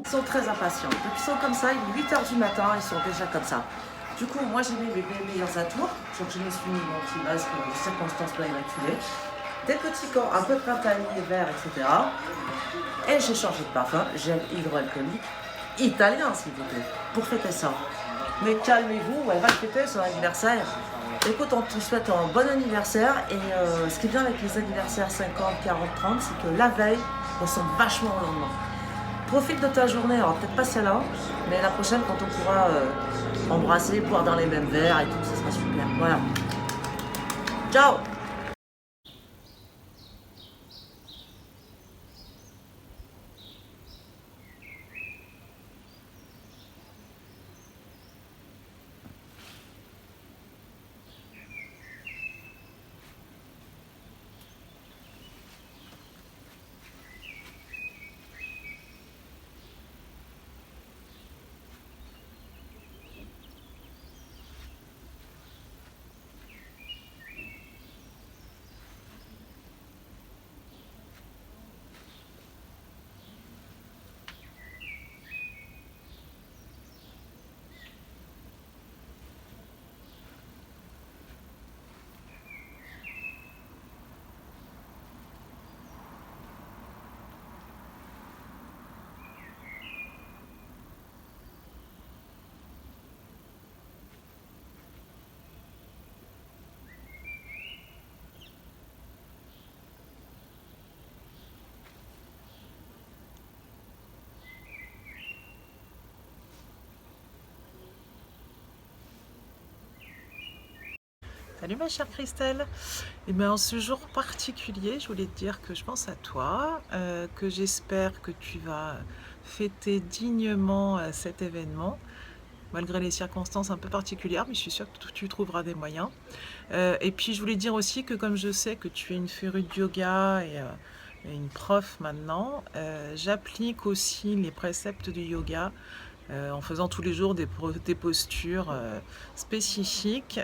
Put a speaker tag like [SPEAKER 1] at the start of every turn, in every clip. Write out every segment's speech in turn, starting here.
[SPEAKER 1] Ils sont très impatients. Donc ils sont comme ça, il est 8 h du matin, ils sont déjà comme ça. Du coup, moi j'ai mis mes meilleurs atours, donc je me suis mis mon petit masque, circonstances pas immaculées, des petits corps un peu printaniers, verts, etc. Et j'ai changé de parfum, gel hydroalcoolique, italien s'il vous plaît, pour fêter ça. Mais calmez-vous, elle va fêter son anniversaire. Écoute, on te souhaite un bon anniversaire et ce qui est bien avec les anniversaires 50, 40, 30, c'est que la veille ressemble vachement au lendemain. Profite de ta journée, alors peut-être pas celle-là, mais la prochaine quand on pourra embrasser, boire dans les mêmes verres et tout, ça sera super. Voilà. Ciao!
[SPEAKER 2] Salut ma chère Christelle. Et bien en ce jour particulier, je voulais te dire que je pense à toi, que j'espère que tu vas fêter dignement cet événement, malgré les circonstances un peu particulières, mais je suis sûre que tu trouveras des moyens. Et puis je voulais dire aussi que comme je sais que tu es une férue de yoga et une prof maintenant, j'applique aussi les préceptes du yoga en faisant tous les jours des postures spécifiques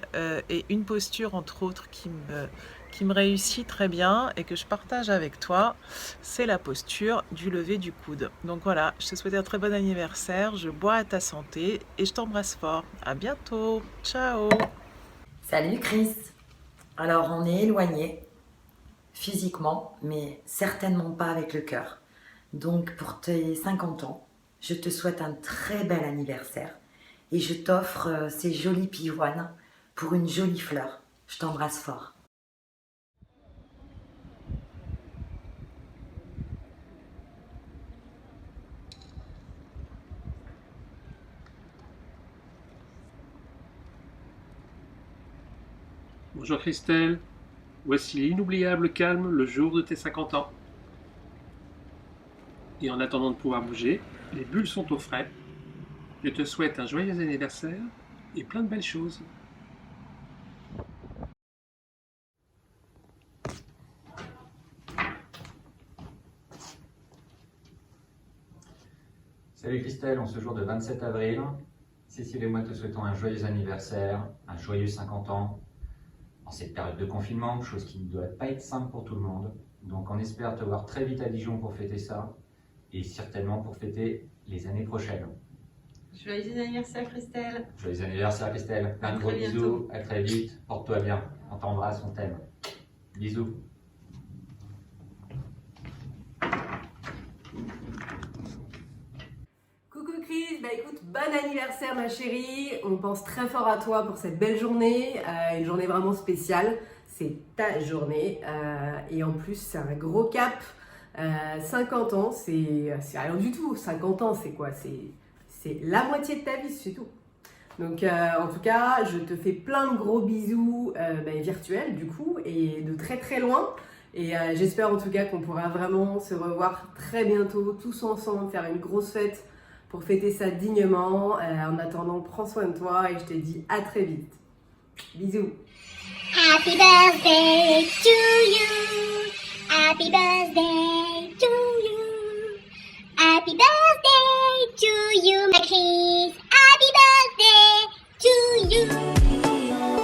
[SPEAKER 2] et une posture entre autres qui me réussit très bien et que je partage avec toi, c'est la posture du lever du coude. Donc voilà, je te souhaite un très bon anniversaire, je bois à ta santé et je t'embrasse fort. À bientôt, ciao.
[SPEAKER 3] Salut Chris. Alors on est éloignés physiquement, mais certainement pas avec le cœur. Donc pour tes 50 ans, je te souhaite un très bel anniversaire et je t'offre ces jolies pivoines pour une jolie fleur. Je t'embrasse fort.
[SPEAKER 4] Bonjour Christelle, voici l'inoubliable calme le jour de tes 50 ans. Et en attendant de pouvoir bouger, les bulles sont au frais. Je te souhaite un joyeux anniversaire et plein de belles choses.
[SPEAKER 5] Salut Christelle, en ce jour de 27 avril, Cécile et moi te souhaitons un joyeux anniversaire, un joyeux 50 ans, en cette période de confinement, chose qui ne doit pas être simple pour tout le monde. Donc on espère te voir très vite à Dijon pour fêter ça, et certainement pour fêter les années prochaines.
[SPEAKER 6] Joyeux anniversaire Christelle.
[SPEAKER 5] Joyeux anniversaire Christelle, plein de gros bisous, à très vite, porte-toi bien, on t'embrasse, on t'aime. Bisous.
[SPEAKER 6] Coucou Chris, bah écoute, bon anniversaire ma chérie. On pense très fort à toi pour cette belle journée, une journée vraiment spéciale. C'est ta journée et en plus c'est un gros cap. 50 ans, c'est rien du tout. 50 ans, c'est quoi? C'est la moitié de ta vie, c'est tout. Donc en tout cas, je te fais plein de gros bisous virtuels du coup et de très très loin. Et j'espère en tout cas qu'on pourra vraiment se revoir très bientôt, tous ensemble, faire une grosse fête pour fêter ça dignement. En attendant, prends soin de toi et je te dis à très vite. Bisous.
[SPEAKER 7] Happy birthday to you. Happy birthday to you. Happy birthday to you, my Chris. Happy birthday to you.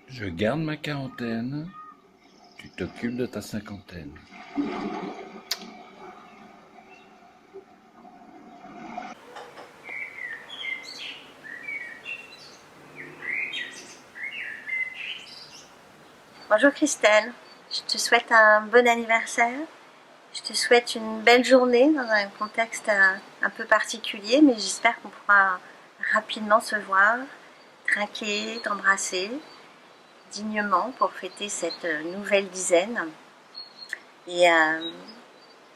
[SPEAKER 8] Je garde ma quarantaine, tu t'occupes de ta cinquantaine.
[SPEAKER 7] Bonjour Christelle, je te souhaite un bon anniversaire. Je te souhaite une belle journée dans un contexte un peu particulier, mais j'espère qu'on pourra rapidement se voir, trinquer, t'embrasser dignement pour fêter cette nouvelle dizaine. Et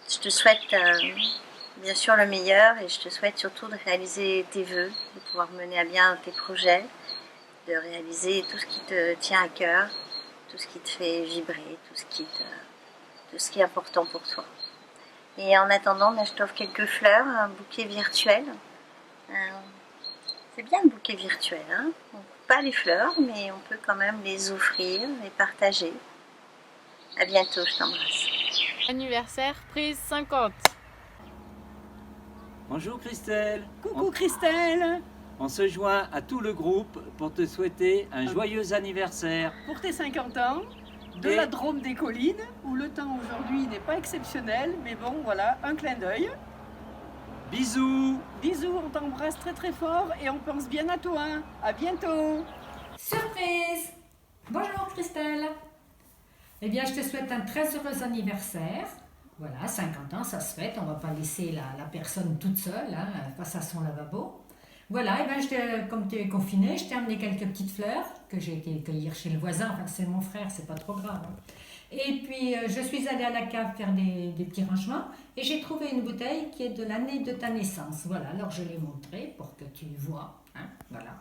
[SPEAKER 7] je te souhaite bien sûr le meilleur et je te souhaite surtout de réaliser tes vœux, de pouvoir mener à bien tes projets, de réaliser tout ce qui te tient à cœur, tout ce qui te fait vibrer, tout ce qui est important pour toi. Et en attendant, je t'offre quelques fleurs, un bouquet virtuel. C'est bien le bouquet virtuel, hein? On coupe pas les fleurs, mais on peut quand même les offrir, les partager. À bientôt, je t'embrasse.
[SPEAKER 9] Anniversaire, prise 50.
[SPEAKER 10] Bonjour Christelle.
[SPEAKER 11] Coucou Christelle.
[SPEAKER 10] On se joint à tout le groupe pour te souhaiter un joyeux anniversaire.
[SPEAKER 11] Pour tes 50 ans, de la Drôme des Collines, où le temps aujourd'hui n'est pas exceptionnel, mais bon, voilà, un clin d'œil.
[SPEAKER 10] Bisous.
[SPEAKER 11] Bisous, on t'embrasse très très fort et on pense bien à toi. À bientôt.
[SPEAKER 12] Surprise! Bonjour Christelle. Eh bien, je te souhaite un très heureux anniversaire. Voilà, 50 ans, ça se fête. On ne va pas laisser la personne toute seule face à son lavabo. Voilà, et bien, comme tu es confiné, je t'ai amené quelques petites fleurs que j'ai été cueillir chez le voisin. Enfin, c'est mon frère, c'est pas trop grave. Et puis, je suis allée à la cave faire des petits rangements et j'ai trouvé une bouteille qui est de l'année de ta naissance. Voilà, alors je l'ai montrée pour que tu vois. Voilà.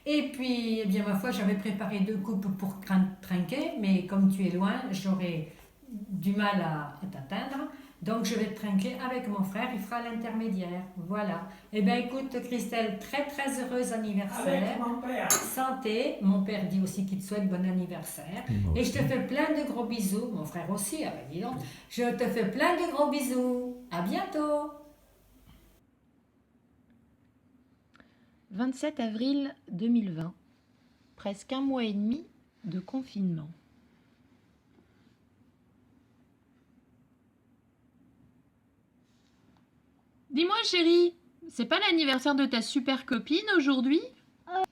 [SPEAKER 12] Et puis, eh bien, ma foi, j'avais préparé 2 coupes pour trinquer, mais comme tu es loin, j'aurais du mal à t'atteindre. Donc, je vais te trinquer avec mon frère, il fera l'intermédiaire. Voilà. Eh bien, écoute, Christelle, très très heureux anniversaire.
[SPEAKER 13] Avec mon père.
[SPEAKER 12] Santé. Mon père dit aussi qu'il te souhaite bon anniversaire. Et je te fais plein de gros bisous. Mon frère aussi, dis donc. Je te fais plein de gros bisous. À bientôt.
[SPEAKER 9] 27 avril 2020. Presque 1 mois et demi de confinement. Dis-moi chérie, c'est pas l'anniversaire de ta super copine aujourd'hui? Hein,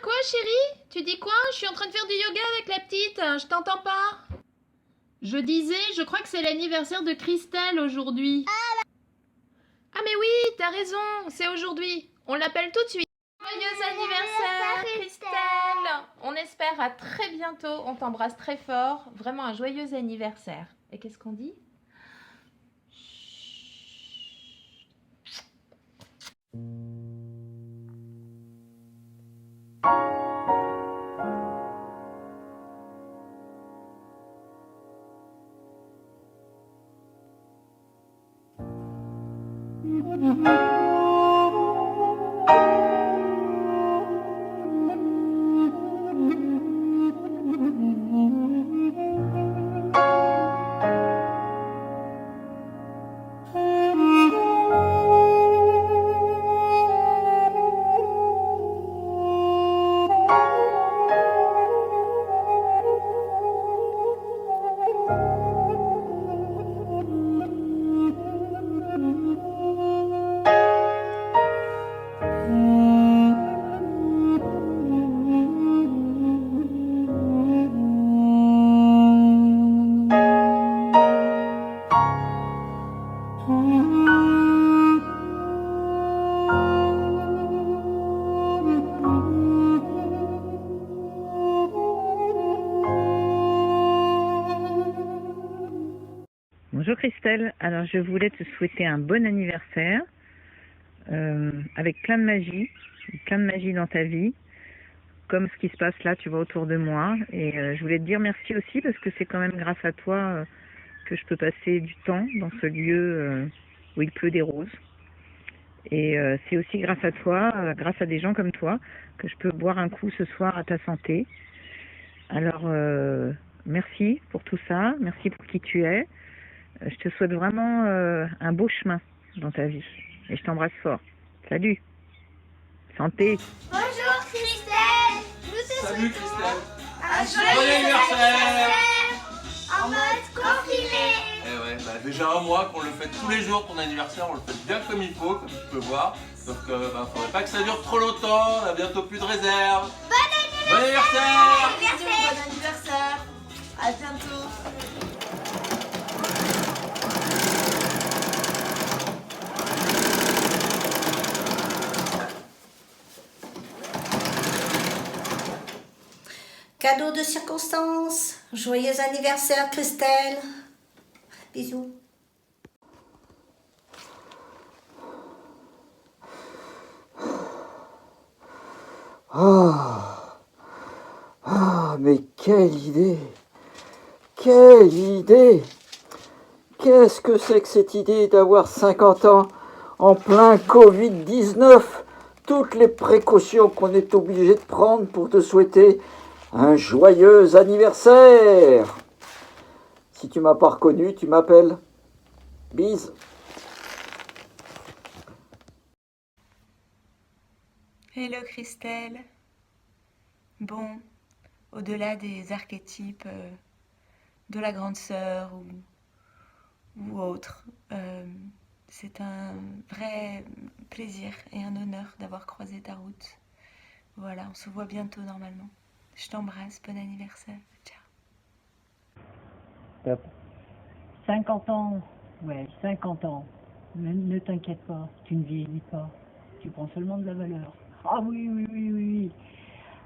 [SPEAKER 9] quoi chérie? Tu dis quoi? Je suis en train de faire du yoga avec la petite, je t'entends pas. Je disais, je crois que c'est l'anniversaire de Christelle aujourd'hui. Ah mais oui, t'as raison, c'est aujourd'hui. On l'appelle tout de suite. Joyeux anniversaire Christelle! On espère à très bientôt, on t'embrasse très fort. Vraiment un joyeux anniversaire. Et qu'est-ce qu'on dit?
[SPEAKER 14] Bonjour Christelle, alors je voulais te souhaiter un bon anniversaire avec plein de magie dans ta vie, comme ce qui se passe là, tu vois, autour de moi. Et je voulais te dire merci aussi parce que c'est quand même grâce à toi que je peux passer du temps dans ce lieu où il pleut des roses. Et c'est aussi grâce à toi, grâce à des gens comme toi, que je peux boire un coup ce soir à ta santé. Alors merci pour tout ça, merci pour qui tu es. Je te souhaite vraiment un beau chemin dans ta vie. Et je t'embrasse fort. Salut. Santé.
[SPEAKER 13] Bonjour Christelle. Nous te
[SPEAKER 15] Salut
[SPEAKER 13] souhaitons
[SPEAKER 15] Christelle.
[SPEAKER 13] un
[SPEAKER 15] Bon anniversaire
[SPEAKER 13] en mode confiné.
[SPEAKER 15] Eh ouais, bah déjà un mois qu'on le fête tous les jours ton anniversaire, on le fête bien comme il faut, comme tu peux voir. Sauf que faudrait pas que ça dure trop longtemps, on a bientôt plus de réserve. Bon anniversaire.
[SPEAKER 1] Bon anniversaire. À bientôt.
[SPEAKER 13] Cadeau de circonstance. Joyeux anniversaire Christelle. Bisous.
[SPEAKER 16] Mais quelle idée! Quelle idée! Qu'est-ce que c'est que cette idée d'avoir 50 ans en plein Covid-19? Toutes les précautions qu'on est obligé de prendre pour te souhaiter un joyeux anniversaire! Si tu m'as pas reconnu, tu m'appelles. Bise.
[SPEAKER 17] Hello Christelle. Bon, au-delà des archétypes de la grande sœur ou autre, c'est un vrai plaisir et un honneur d'avoir croisé ta route. Voilà, on se voit bientôt normalement. Je t'embrasse, bon anniversaire. Ciao.
[SPEAKER 18] 50 ans, ouais, 50 ans. Ne t'inquiète pas, tu ne vieillis pas. Tu prends seulement de la valeur. Ah oui, oui, oui, oui, oui.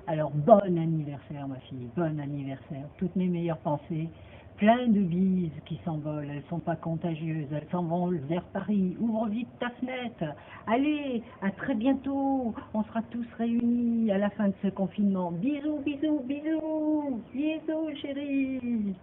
[SPEAKER 18] Alors, bon anniversaire, ma fille, bon anniversaire. Toutes mes meilleures pensées. Plein de bises qui s'envolent, elles sont pas contagieuses, elles s'envolent vers Paris. Ouvre vite ta fenêtre. Allez, à très bientôt. On sera tous réunis à la fin de ce confinement. Bisous, bisous, bisous. Bisous, chérie.